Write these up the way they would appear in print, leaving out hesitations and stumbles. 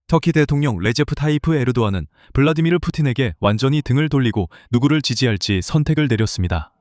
터키 대통령 레제프 타이프 에르도안은 블라디미르 푸틴에게 완전히 등을 돌리고 누구를 지지할지 선택을 내렸습니다.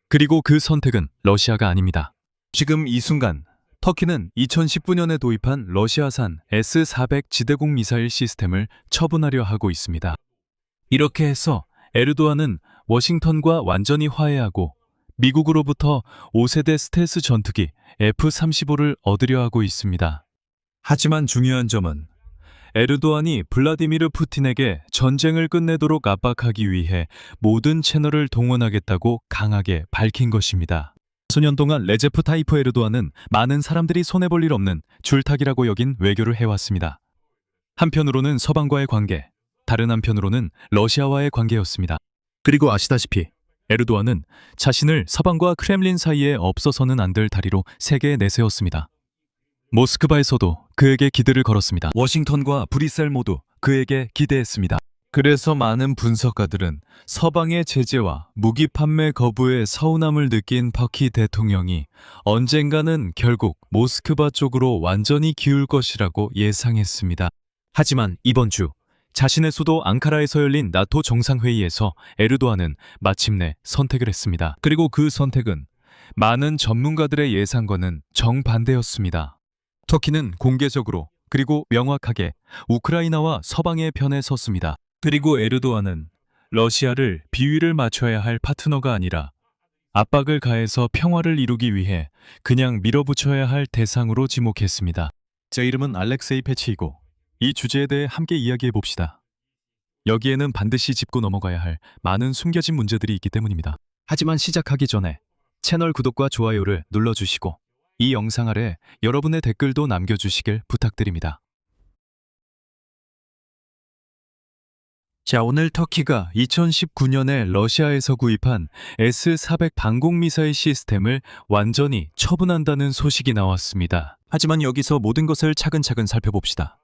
그리고 그 선택은 러시아가 아닙니다. 지금 이 순간 터키는 2019년에 도입한 러시아산 S-400 지대공 미사일 시스템을 처분하려 하고 있습니다. 이렇게 해서 에르도안은 워싱턴과 완전히 화해하고 미국으로부터 5세대 스텔스 전투기 F-35를 얻으려 하고 있습니다. 하지만 중요한 점은 에르도안이 블라디미르 푸틴에게 전쟁을 끝내도록 압박하기 위해 모든 채널을 동원하겠다고 강하게 밝힌 것입니다. 수년 동안 레제프 타이프 에르도안은 많은 사람들이 손해볼 일 없는 줄타기라고 여긴 외교를 해왔습니다. 한편으로는 서방과의 관계, 다른 한편으로는 러시아와의 관계였습니다. 그리고 아시다시피 에르도안은 자신을 서방과 크렘린 사이에 없어서는 안 될 다리로 세계에 내세웠습니다. 모스크바에서도 그에게 기대를 걸었습니다. 워싱턴과 브뤼셀 모두 그에게 기대했습니다. 그래서 많은 분석가들은 서방의 제재와 무기 판매 거부에 서운함을 느낀 터키 대통령이 언젠가는 결국 모스크바 쪽으로 완전히 기울 것이라고 예상했습니다. 하지만 이번 주 자신의 수도 앙카라에서 열린 나토 정상회의에서 에르도안은 마침내 선택을 했습니다. 그리고 그 선택은 많은 전문가들의 예상과는 정반대였습니다. 터키는 공개적으로 그리고 명확하게 우크라이나와 서방의 편에 섰습니다. 그리고 에르도안은 러시아를 비위를 맞춰야 할 파트너가 아니라 압박을 가해서 평화를 이루기 위해 그냥 밀어붙여야 할 대상으로 지목했습니다. 제 이름은 알렉세이 페치이고 이 주제에 대해 함께 이야기해 봅시다. 여기에는 반드시 짚고 넘어가야 할 많은 숨겨진 문제들이 있기 때문입니다. 하지만 시작하기 전에 채널 구독과 좋아요를 눌러주시고 이 영상 아래 여러분의 댓글도 남겨주시길 부탁드립니다. 자, 오늘 터키가 2019년에 러시아에서 구입한 S-400 방공미사일 시스템을 완전히 처분한다는 소식이 나왔습니다. 하지만 여기서 모든 것을 차근차근 살펴봅시다.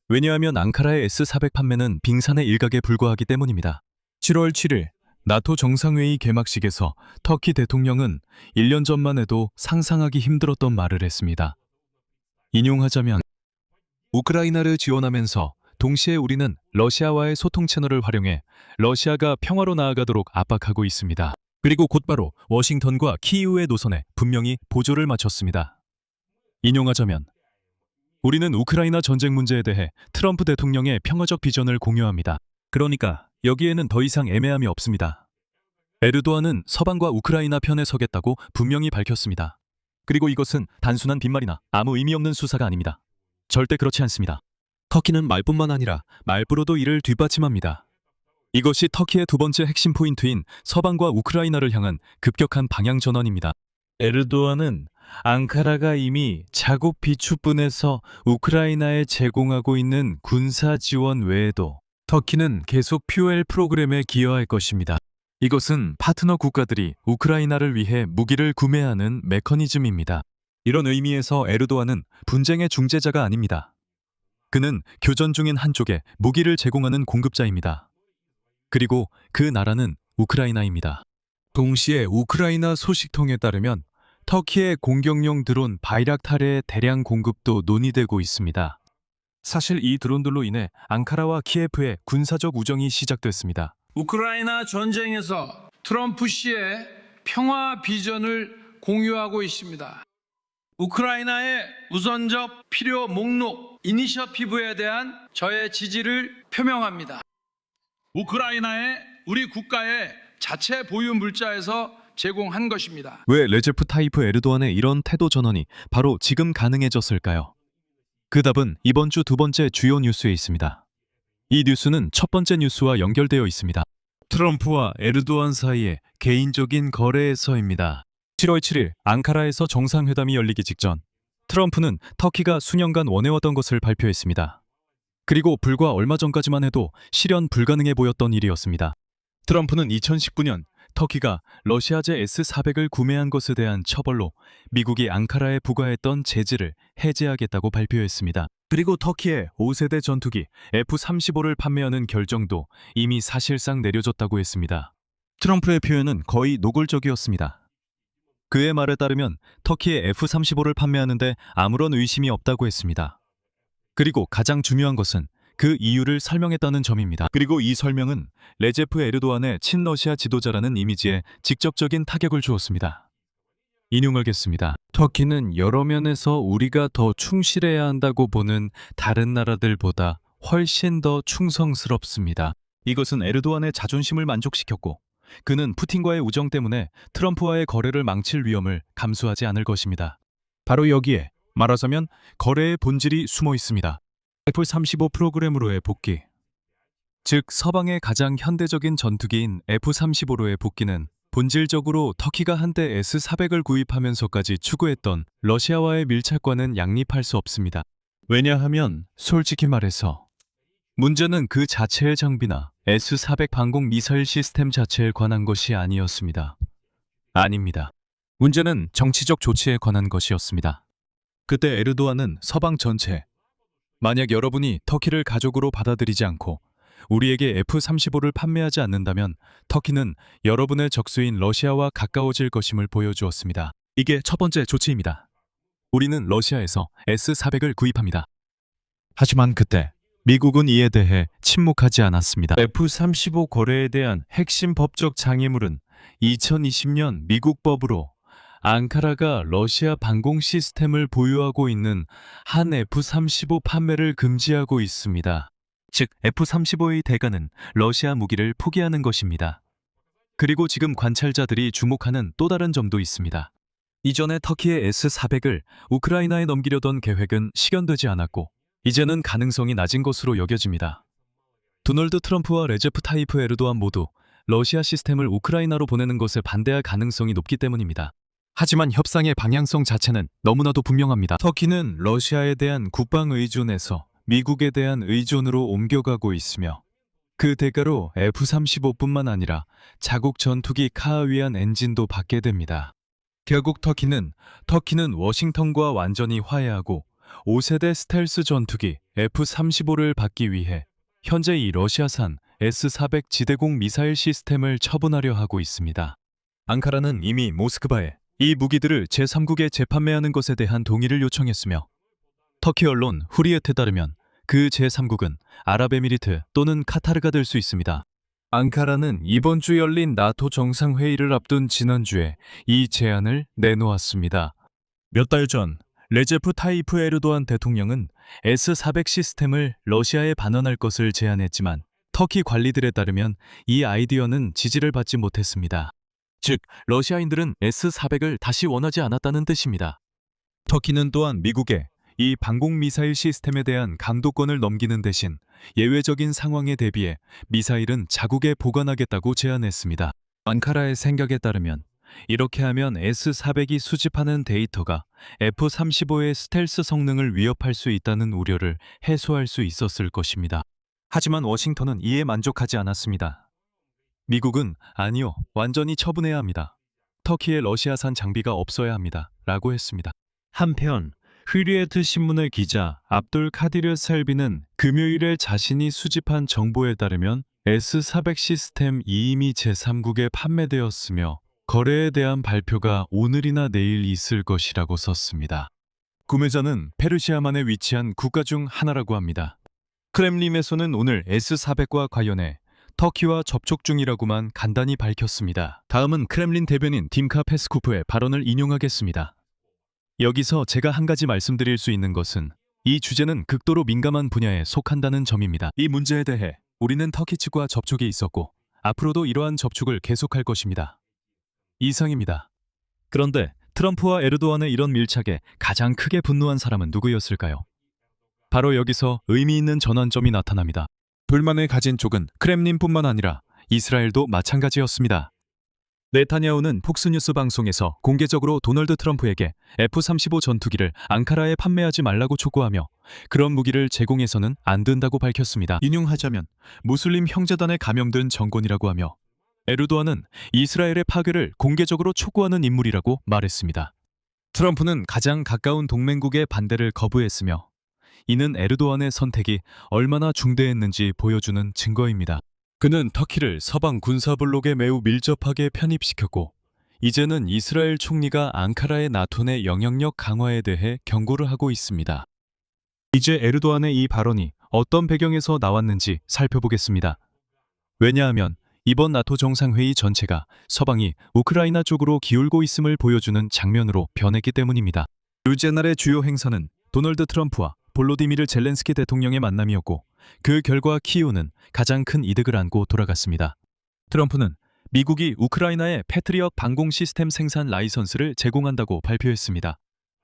왜냐하면 앙카라의 S-400 판매는 빙산의 일각에 불과하기 때문입니다. 7월 7일 나토 정상회의 개막식에서 터키 대통령은 1년 전만 해도 상상하기 힘들었던 말을 했습니다. 인용하자면 우크라이나를 지원하면서 동시에 우리는 러시아와의 소통 채널을 활용해 러시아가 평화로 나아가도록 압박하고 있습니다. 그리고 곧바로 워싱턴과 키이우의 노선에 분명히 보조를 마쳤습니다. 인용하자면 우리는 우크라이나 전쟁 문제에 대해 트럼프 대통령의 평화적 비전을 공유합니다. 그러니까 여기에는 더 이상 애매함이 없습니다. 에르도안은 서방과 우크라이나 편에 서겠다고 분명히 밝혔습니다. 그리고 이것은 단순한 빈말이나 아무 의미 없는 수사가 아닙니다. 절대 그렇지 않습니다. 터키는 말뿐만 아니라 말부로도 이를 뒷받침합니다. 이것이 터키의 두 번째 핵심 포인트인 서방과 우크라이나를 향한 급격한 방향 전환입니다. 에르도안은 앙카라가 이미 자국 비축분에서 우크라이나에 제공하고 있는 군사 지원 외에도 터키는 계속 퓨엘 프로그램에 기여할 것입니다. 이것은 파트너 국가들이 우크라이나를 위해 무기를 구매하는 메커니즘입니다. 이런 의미에서 에르도안은 분쟁의 중재자가 아닙니다. 그는 교전 중인 한쪽에 무기를 제공하는 공급자입니다. 그리고 그 나라는 우크라이나입니다. 동시에 우크라이나 소식통에 따르면 터키의 공격용 드론 바이락타르의 대량 공급도 논의되고 있습니다. 사실 이 드론들로 인해 앙카라와 키예프의 군사적 우정이 시작됐습니다. 우크라이나 전쟁에서 트럼프 씨의 평화 비전을 공유하고 있습니다. 우크라이나의 우선적 필요 목록 이니셔티브에 대한 저의 지지를 표명합니다. 우크라이나에 우리 국가의 자체 보유 물자에서 제공한 것입니다. 왜 레제프 타이프 에르도안의 이런 태도 전환이 바로 지금 가능해졌을까요? 그 답은 이번 주 두 번째 주요 뉴스에 있습니다. 이 뉴스는 첫 번째 뉴스와 연결되어 있습니다. 트럼프와 에르도안 사이의 개인적인 거래에서입니다. 7월 7일 앙카라에서 정상회담이 열리기 직전 트럼프는 터키가 수년간 원해왔던 것을 발표했습니다. 그리고 불과 얼마 전까지만 해도 실현 불가능해 보였던 일이었습니다. 트럼프는 2019년 터키가 러시아제 S-400을 구매한 것에 대한 처벌로 미국이 앙카라에 부과했던 제재를 해제하겠다고 발표했습니다. 그리고 터키의 5세대 전투기 F-35를 판매하는 결정도 이미 사실상 내려졌다고 했습니다. 트럼프의 표현은 거의 노골적이었습니다. 그의 말에 따르면 터키의 F-35를 판매하는데 아무런 의심이 없다고 했습니다. 그리고 가장 중요한 것은 그 이유를 설명했다는 점입니다. 그리고 이 설명은 레제프 에르도안의 친러시아 지도자라는 이미지에 직접적인 타격을 주었습니다. 인용하겠습니다. 터키는 여러 면에서 우리가 더 충실해야 한다고 보는 다른 나라들보다 훨씬 더 충성스럽습니다. 이것은 에르도안의 자존심을 만족시켰고 그는 푸틴과의 우정 때문에 트럼프와의 거래를 망칠 위험을 감수하지 않을 것입니다. 바로 여기에 말하자면 거래의 본질이 숨어 있습니다. F-35 프로그램으로의 복귀. 즉 서방의 가장 현대적인 전투기인 F-35로의 복귀는 본질적으로 터키가 한때 S-400을 구입하면서까지 추구했던 러시아와의 밀착과는 양립할 수 없습니다. 왜냐하면 솔직히 말해서 문제는 그 자체의 장비나 S-400 방공 미사일 시스템 자체에 관한 것이 아니었습니다. 아닙니다. 문제는 정치적 조치에 관한 것이었습니다. 그때 에르도안은 서방 전체, 만약 여러분이 터키를 가족으로 받아들이지 않고 우리에게 F-35를 판매하지 않는다면 터키는 여러분의 적수인 러시아와 가까워질 것임을 보여주었습니다. 이게 첫 번째 조치입니다. 우리는 러시아에서 S-400을 구입합니다. 하지만 그때 미국은 이에 대해 침묵하지 않았습니다. F-35 거래에 대한 핵심 법적 장애물은 2020년 미국 법으로 앙카라가 러시아 방공 시스템을 보유하고 있는 한 F-35 판매를 금지하고 있습니다. 즉 F-35의 대가는 러시아 무기를 포기하는 것입니다. 그리고 지금 관찰자들이 주목하는 또 다른 점도 있습니다. 이전에 터키의 S-400을 우크라이나에 넘기려던 계획은 실현되지 않았고 이제는 가능성이 낮은 것으로 여겨집니다. 도널드 트럼프와 레제프 타이프 에르도안 모두 러시아 시스템을 우크라이나로 보내는 것에 반대할 가능성이 높기 때문입니다. 하지만 협상의 방향성 자체는 너무나도 분명합니다. 터키는 러시아에 대한 국방 의존에서 미국에 대한 의존으로 옮겨가고 있으며 그 대가로 F-35뿐만 아니라 자국 전투기 카하위안 엔진도 받게 됩니다. 결국 터키는 워싱턴과 완전히 화해하고 5세대 스텔스 전투기 F-35를 받기 위해 현재 이 러시아산 S-400 지대공 미사일 시스템을 처분하려 하고 있습니다. 앙카라는 이미 모스크바에 이 무기들을 제3국에 재판매하는 것에 대한 동의를 요청했으며 터키 언론 후리읒에 따르면 그 제3국은 아랍에미리트 또는 카타르가 될 수 있습니다. 앙카라는 이번 주 열린 나토 정상회의를 앞둔 지난주에 이 제안을 내놓았습니다. 몇 달 전 레제프 타이프 에르도안 대통령은 S-400 시스템을 러시아에 반환할 것을 제안했지만 터키 관리들에 따르면 이 아이디어는 지지를 받지 못했습니다. 즉, 러시아인들은 S-400을 다시 원하지 않았다는 뜻입니다. 터키는 또한 미국에 이 방공 미사일 시스템에 대한 강도권을 넘기는 대신 예외적인 상황에 대비해 미사일은 자국에 보관하겠다고 제안했습니다. 앙카라의 생각에 따르면 이렇게 하면 S-400이 수집하는 데이터가 F-35의 스텔스 성능을 위협할 수 있다는 우려를 해소할 수 있었을 것입니다. 하지만 워싱턴은 이에 만족하지 않았습니다. 미국은 아니요, 완전히 처분해야 합니다. 터키에 러시아산 장비가 없어야 합니다. 라고 했습니다. 한편 휘리에트 신문의 기자 압돌 카디르 살비는 금요일에 자신이 수집한 정보에 따르면 S-400 시스템 이미 제3국에 판매되었으며 거래에 대한 발표가 오늘이나 내일 있을 것이라고 썼습니다. 구매자는 페르시아만에 위치한 국가 중 하나라고 합니다. 크렘림에서는 오늘 S-400과 관련해 터키와 접촉 중이라고만 간단히 밝혔습니다. 다음은 크렘린 대변인 딤카 페스코프의 발언을 인용하겠습니다. 여기서 제가 한 가지 말씀드릴 수 있는 것은 이 주제는 극도로 민감한 분야에 속한다는 점입니다. 이 문제에 대해 우리는 터키 측과 접촉이 있었고 앞으로도 이러한 접촉을 계속할 것입니다. 이상입니다. 그런데 트럼프와 에르도안의 이런 밀착에 가장 크게 분노한 사람은 누구였을까요? 바로 여기서 의미 있는 전환점이 나타납니다. 불만을 가진 쪽은 크렘린뿐만 아니라 이스라엘도 마찬가지였습니다. 네타냐후는 폭스뉴스 방송에서 공개적으로 도널드 트럼프에게 F-35 전투기를 앙카라에 판매하지 말라고 촉구하며 그런 무기를 제공해서는 안 된다고 밝혔습니다. 인용하자면 무슬림 형제단에 감염된 정권이라고 하며 에르도안은 이스라엘의 파괴를 공개적으로 촉구하는 인물이라고 말했습니다. 트럼프는 가장 가까운 동맹국의 반대를 거부했으며 이는 에르도안의 선택이 얼마나 중대했는지 보여주는 증거입니다. 그는 터키를 서방 군사블록에 매우 밀접하게 편입시켰고 이제는 이스라엘 총리가 앙카라의 나토 내 영향력 강화에 대해 경고를 하고 있습니다. 이제 에르도안의 이 발언이 어떤 배경에서 나왔는지 살펴보겠습니다. 왜냐하면 이번 나토 정상회의 전체가 서방이 우크라이나 쪽으로 기울고 있음을 보여주는 장면으로 변했기 때문입니다. 이날의 주요 행사는 도널드 트럼프와 볼로디미르 젤렌스키 대통령의 만남이었고 그 결과 키이우는 가장 큰 이득을 안고 돌아갔습니다. 트럼프는 미국이 우크라이나에 패트리엇 방공 시스템 생산 라이선스를 제공한다고 발표했습니다.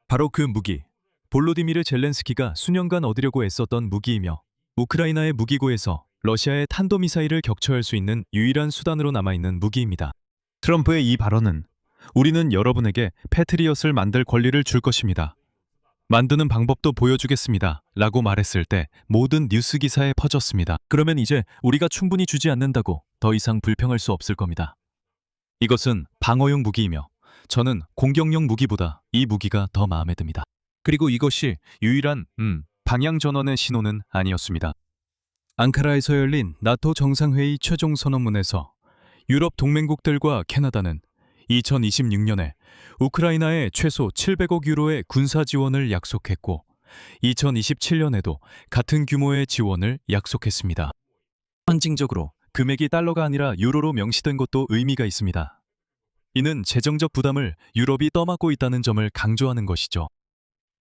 바로 그 무기, 볼로디미르 젤렌스키가 수년간 얻으려고 애썼던 무기이며 우크라이나의 무기고에서 러시아의 탄도미사일을 격처할 수 있는 유일한 수단으로 남아있는 무기입니다. 트럼프의 이 발언은 우리는 여러분에게 패트리엇을 만들 권리를 줄 것입니다. 만드는 방법도 보여주겠습니다. 라고 말했을 때 모든 뉴스 기사에 퍼졌습니다. 그러면 이제 우리가 충분히 주지 않는다고 더 이상 불평할 수 없을 겁니다. 이것은 방어용 무기이며 저는 공격용 무기보다 이 무기가 더 마음에 듭니다. 그리고 이것이 유일한 방향 전환의 신호는 아니었습니다. 앙카라에서 열린 나토 정상회의 최종 선언문에서 유럽 동맹국들과 캐나다는 2026년에 우크라이나에 최소 700억 유로의 군사 지원을 약속했고 2027년에도 같은 규모의 지원을 약속했습니다. 상징적으로 금액이 달러가 아니라 유로로 명시된 것도 의미가 있습니다. 이는 재정적 부담을 유럽이 떠맡고 있다는 점을 강조하는 것이죠.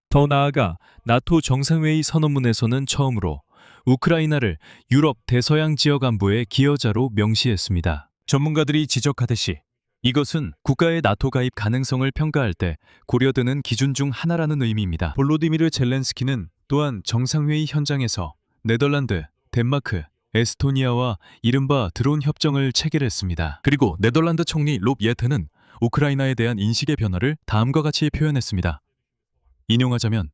더 나아가 나토 정상회의 선언문에서는 처음으로 우크라이나를 유럽 대서양 지역 안보의 기여자로 명시했습니다. 전문가들이 지적하듯이 이것은 국가의 나토 가입 가능성을 평가할 때 고려되는 기준 중 하나라는 의미입니다. 볼로디미르 젤렌스키는 또한 정상회의 현장에서 네덜란드, 덴마크, 에스토니아와 이른바 드론 협정을 체결했습니다. 그리고 네덜란드 총리 롭 예트는 우크라이나에 대한 인식의 변화를 다음과 같이 표현했습니다. 인용하자면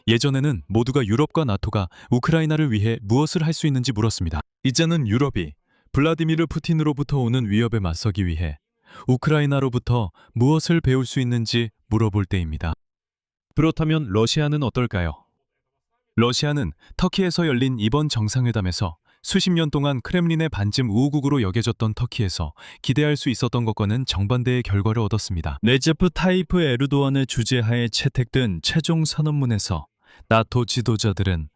예전에는 모두가 유럽과 나토가 우크라이나를 위해 무엇을 할 수 있는지 물었습니다. 이제는 유럽이 블라디미르 푸틴으로부터 오는 위협에 맞서기 위해 우크라이나로부터 무엇을 배울 수 있는지 물어볼 때입니다. 그렇다면 러시아는 어떨까요? 러시아는 터키에서 열린 이번 정상회담에서 수십 년 동안 크렘린의 반쯤 우호국으로 여겨졌던 터키에서 기대할 수 있었던 것과는 정반대의 결과를 얻었습니다. 레제프 타이프 에르도안의 주재하에 채택된 최종 선언문에서 나토 지도자들은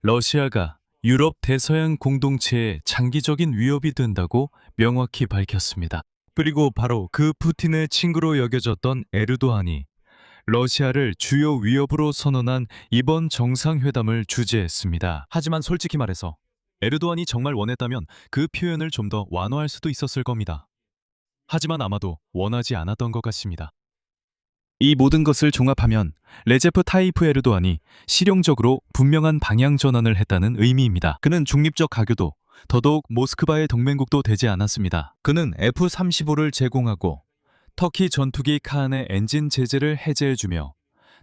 러시아가 유럽 대서양 공동체의 장기적인 위협이 된다고 명확히 밝혔습니다. 그리고 바로 그 푸틴의 친구로 여겨졌던 에르도안이 러시아를 주요 위협으로 선언한 이번 정상회담을 주재했습니다. 하지만 솔직히 말해서 에르도안이 정말 원했다면 그 표현을 좀 더 완화할 수도 있었을 겁니다. 하지만 아마도 원하지 않았던 것 같습니다. 이 모든 것을 종합하면 레제프 타이프 에르도안이 실용적으로 분명한 방향 전환을 했다는 의미입니다. 그는 중립적 가교도 더더욱 모스크바의 동맹국도 되지 않았습니다. 그는 F-35를 제공하고 터키 전투기 카한의 엔진 제재를 해제해주며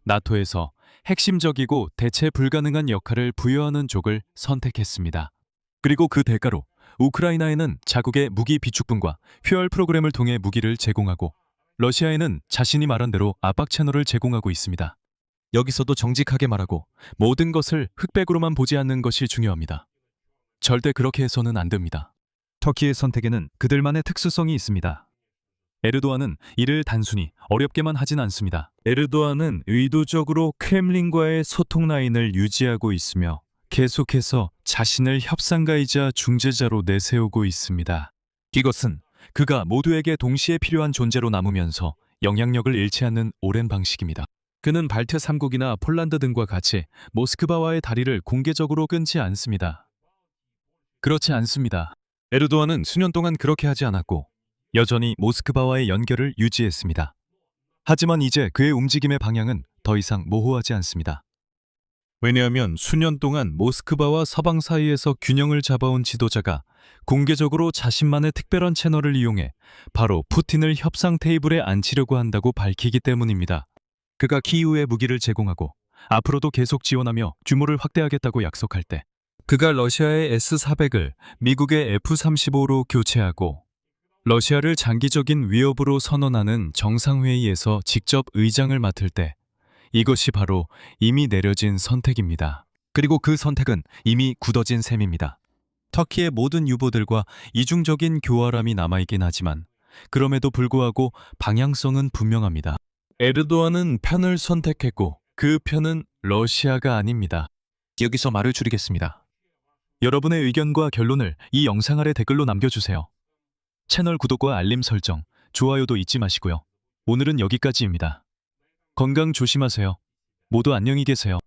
나토에서 핵심적이고 대체 불가능한 역할을 부여하는 쪽을 선택했습니다. 그리고 그 대가로 우크라이나에는 자국의 무기 비축분과 휴열 프로그램을 통해 무기를 제공하고 러시아에는 자신이 말한 대로 압박 채널을 제공하고 있습니다. 여기서도 정직하게 말하고 모든 것을 흑백으로만 보지 않는 것이 중요합니다. 절대 그렇게 해서는 안 됩니다. 터키의 선택에는 그들만의 특수성이 있습니다. 에르도안은 이를 단순히 어렵게만 하진 않습니다. 에르도안은 의도적으로 크렘린과의 소통 라인을 유지하고 있으며 계속해서 자신을 협상가이자 중재자로 내세우고 있습니다. 이것은 그가 모두에게 동시에 필요한 존재로 남으면서 영향력을 잃지 않는 오랜 방식입니다. 그는 발트 3국이나 폴란드 등과 같이 모스크바와의 다리를 공개적으로 끊지 않습니다. 그렇지 않습니다. 에르도안은 수년 동안 그렇게 하지 않았고 여전히 모스크바와의 연결을 유지했습니다. 하지만 이제 그의 움직임의 방향은 더 이상 모호하지 않습니다. 왜냐하면 수년 동안 모스크바와 서방 사이에서 균형을 잡아온 지도자가 공개적으로 자신만의 특별한 채널을 이용해 바로 푸틴을 협상 테이블에 앉히려고 한다고 밝히기 때문입니다. 그가 키이우에 무기를 제공하고 앞으로도 계속 지원하며 규모를 확대하겠다고 약속할 때 그가 러시아의 S-400을 미국의 F-35로 교체하고 러시아를 장기적인 위협으로 선언하는 정상회의에서 직접 의장을 맡을 때 이것이 바로 이미 내려진 선택입니다. 그리고 그 선택은 이미 굳어진 셈입니다. 터키의 모든 유보들과 이중적인 교활함이 남아있긴 하지만 그럼에도 불구하고 방향성은 분명합니다. 에르도안은 편을 선택했고 그 편은 러시아가 아닙니다. 여기서 말을 줄이겠습니다. 여러분의 의견과 결론을 이 영상 아래 댓글로 남겨주세요. 채널 구독과 알림 설정, 좋아요도 잊지 마시고요. 오늘은 여기까지입니다. 건강 조심하세요. 모두 안녕히 계세요.